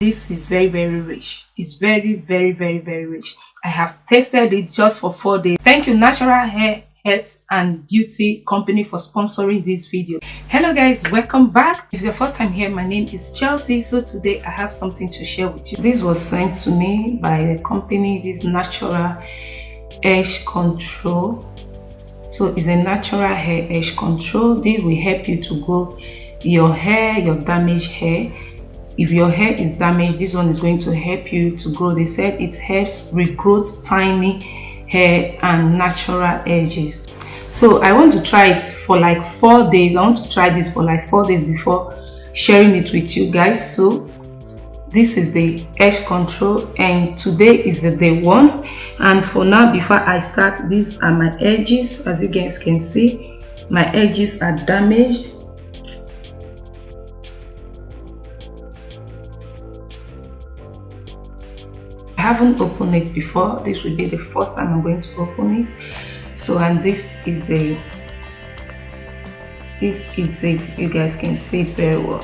This is very rich. It's very rich. I have tasted it just for 4 days. Thank you Natural Hair Health and Beauty Company for sponsoring this video. Hello guys, welcome back. If it's your first time here, my name is Chelsea. So today I have something to share with you. This was sent to me by the company. This Natural Edge Control. So it's a natural hair edge control. This will help you to grow your hair, your damaged hair. If your hair is damaged, this one is going to help you to grow. They said it helps regrow tiny hair and natural edges. So I want to try it for like 4 days. I want to try this for like 4 days before sharing it with you guys. So this is the edge control and today is the day 1. And for now, before I start, these are my edges. As you guys can see, my edges are damaged. I haven't opened it before. This will be the first time I'm going to open it. So, and this is it. You guys can see it very well.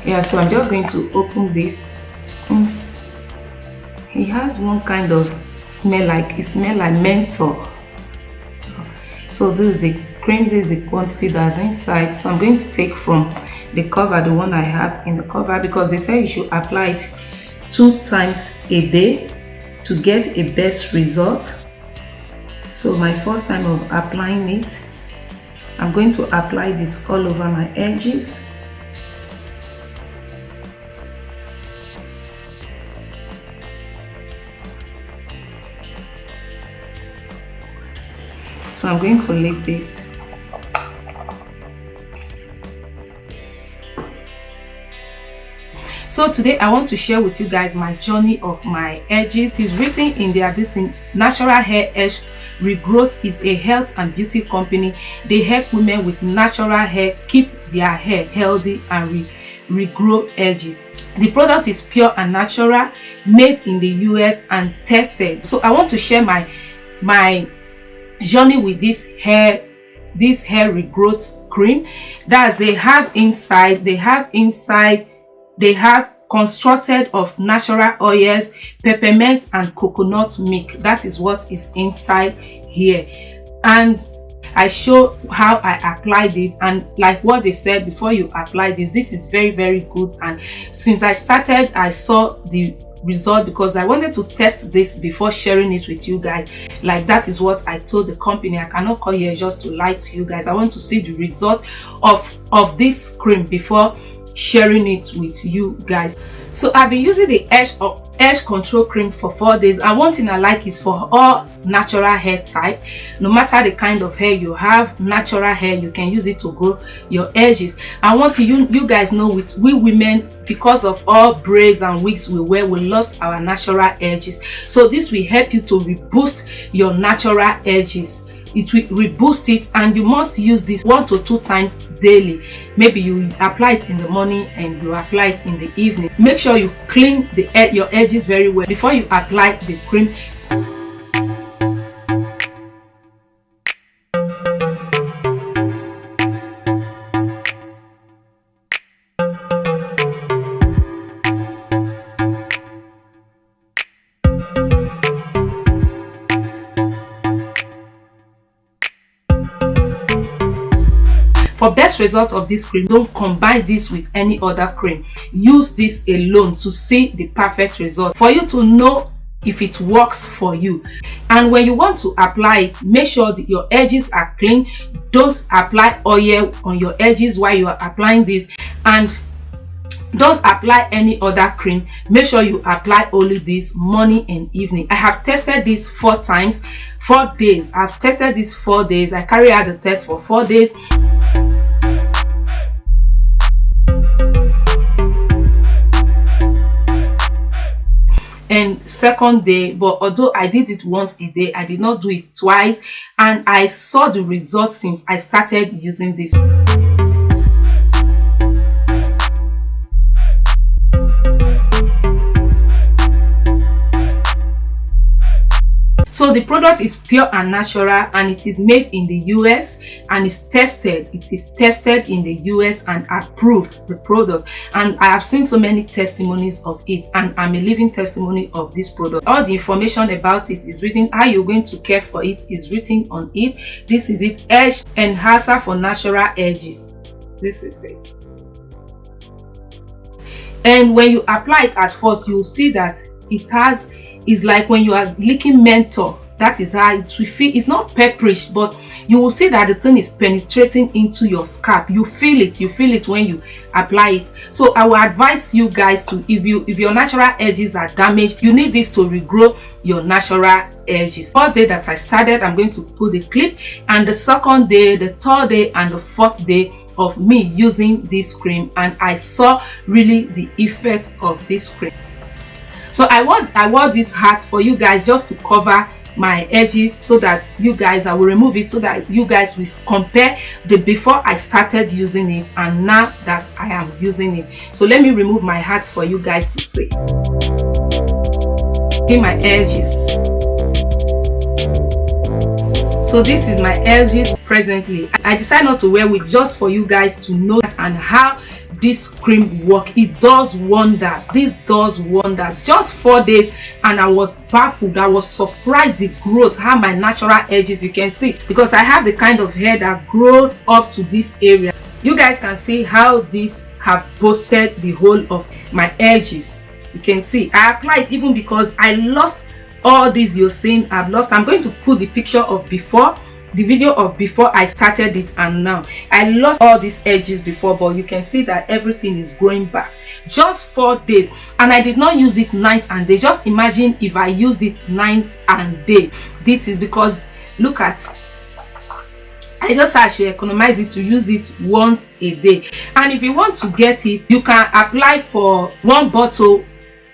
Yeah, so I'm just going to open this. It has one kind of smell, like it smells like menthol. So this is the cream, this is the quantity that's inside. So I'm going to take from the cover, the one I have in the cover, because they say you should apply it 2 times a day to get a best result. So my first time of applying it, I'm going to apply this all over my edges. So I'm going to leave this. So today I want to share with you guys my journey of my edges. It's written in there, this thing, Natural Hair Edge Regrowth is a health and beauty company. They help women with natural hair keep their hair healthy and regrow edges. The product is pure and natural, made in the US and tested. So I want to share my journey with this hair regrowth cream. That's they have constructed of natural oils, peppermint and coconut milk. That is what is inside here, and I show how I applied it. And like what they said, before you apply this is very good. And since I started, I saw the result, because I wanted to test this before sharing it with you guys. Like that is what I told the company. I cannot call here just to lie to you guys. I want to see the result of this cream before sharing it with you guys. So I've been using the edge control cream for 4 days, and one thing I like is for all natural hair type. No matter the kind of hair you have, natural hair, you can use it to grow your edges. I want to you guys know, with we women, because of all braids and wigs we wear, we lost our natural edges. So this will help you to reboost your natural edges. It will reboost it, and you must use this 1 to 2 times daily. Maybe you apply it in the morning and you apply it in the evening. Make sure you clean your edges very well before you apply the cream. For best result of this cream, don't combine this with any other cream. Use this alone to see the perfect result, for you to know if it works for you. And when you want to apply it, make sure that your edges are clean. Don't apply oil on your edges while you are applying this, and don't apply any other cream. Make sure you apply only this morning and evening. I have tested this 4 times, 4 days. I've tested this 4 days. I carry out the test for 4 days. And second day, but although I did it once a day, I did not do it twice, and I saw the results since I started using this. So the product is pure and natural, and it is made in the US, and it's tested. It is tested in the US and approved, the product. And I have seen so many testimonies of it, and I'm a living testimony of this product. All the information about it is written. How you're going to care for it is written on it. This is it. Edge enhancer for natural edges. This is it. And when you apply it at first, you'll see that it's like when you are licking menthol. That is how it will feel. It's not pepperish, but you will see that the thing is penetrating into your scalp. You feel it when you apply it. So I will advise you guys to, if your natural edges are damaged, you need this to regrow your natural edges. First day that I started, I'm going to put the clip, and the second day, the third day, and the fourth day of me using this cream, and I saw really the effect of this cream. So I wore this hat for you guys, just to cover my edges, so that you guys, I will remove it so that you guys will compare the before I started using it and now that I am using it. So let me remove my hat for you guys to see. See my edges. So this is my edges presently. I decided not to wear it just for you guys to know and how this cream works. It does wonders. This does wonders. Just 4 days and I was baffled. I was surprised the growth, how my natural edges, you can see, because I have the kind of hair that grows up to this area. You guys can see how this have boosted the whole of my edges. You can see I applied even because I lost all these you're seeing. I've lost. I'm going to put the picture of before, the video of before I started it and now. I lost all these edges before, but you can see that everything is growing back. Just 4 days, and I did not use it night and day. Just imagine if I used it night and day. This is because look at, I just actually economize it to use it once a day. And if you want to get it, you can apply for 1 bottle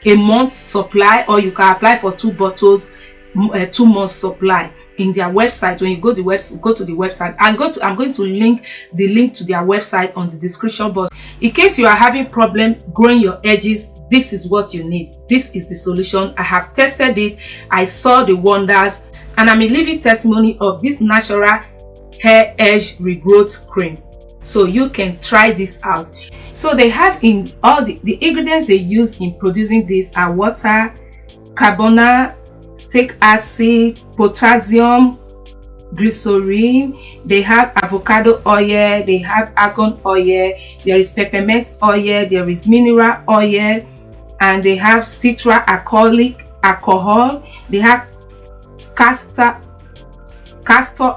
a month supply, or you can apply for 2 bottles 2 months supply in their website. When you go to the website, I'm going to link the link to their website on the description box. In case you are having problem growing your edges, this is what you need. This is the solution. I have tested it. I saw the wonders, and I'm a living testimony of this natural hair edge regrowth cream. So you can try this out. So they have in all the ingredients they use in producing this are water, carbonate, stearic acid, potassium, glycerin. They have avocado oil, they have argan oil, there is peppermint oil, there is mineral oil, and they have citral alcohol. They have castor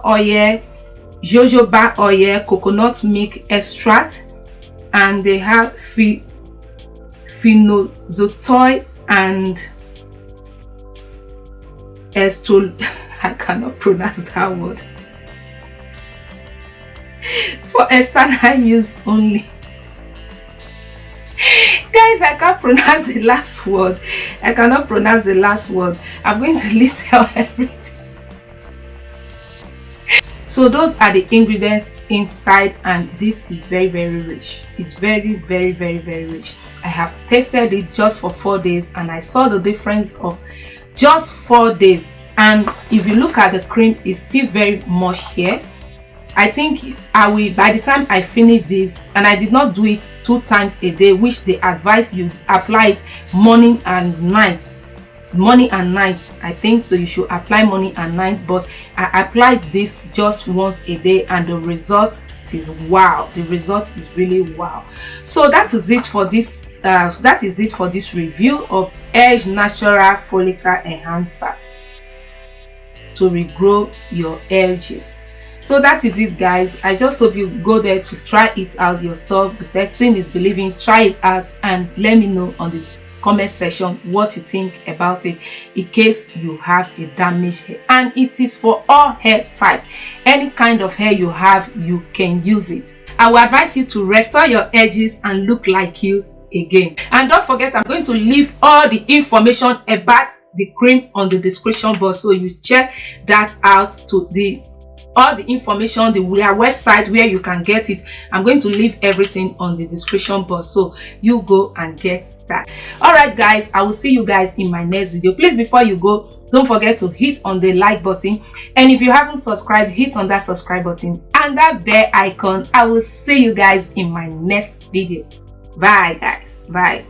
oil, jojoba oil, coconut milk extract, and they have phenolzotoid and I cannot pronounce that word. For external use only. Guys, I can't pronounce the last word. I cannot pronounce the last word. I'm going to list out everything. So those are the ingredients inside, and this is very rich. It's very rich. I have tested it just for 4 days and I saw the difference of just 4 days. And if you look at the cream, it's still very much here. I think I will, by the time I finish this, and I did not do it 2 times a day, which they advise you apply it morning and night. I think so you should apply morning and night, but I applied this just once a day, and the result is wow. The result is really wow. So that is it for this review of Edge Natural Follicle Enhancer to regrow your edges. So that is it, guys. I just hope you go there to try it out yourself. Because seeing is believing. Try it out and let me know on the comment section what you think about it, in case you have a damaged hair. And it is for all hair type. Any kind of hair you have, you can use it. I will advise you to restore your edges and look like you again. And don't forget, I'm going to leave all the information about the cream on the description box, so you check that out. To the all the information, their website where you can get it. I'm going to leave everything on the description box, so you go and get that. All right guys, I will see you guys in my next video. Please, before you go, don't forget to hit on the like button, and if you haven't subscribed, hit on that subscribe button and that bell icon. I will see you guys in my next video. Bye guys, bye.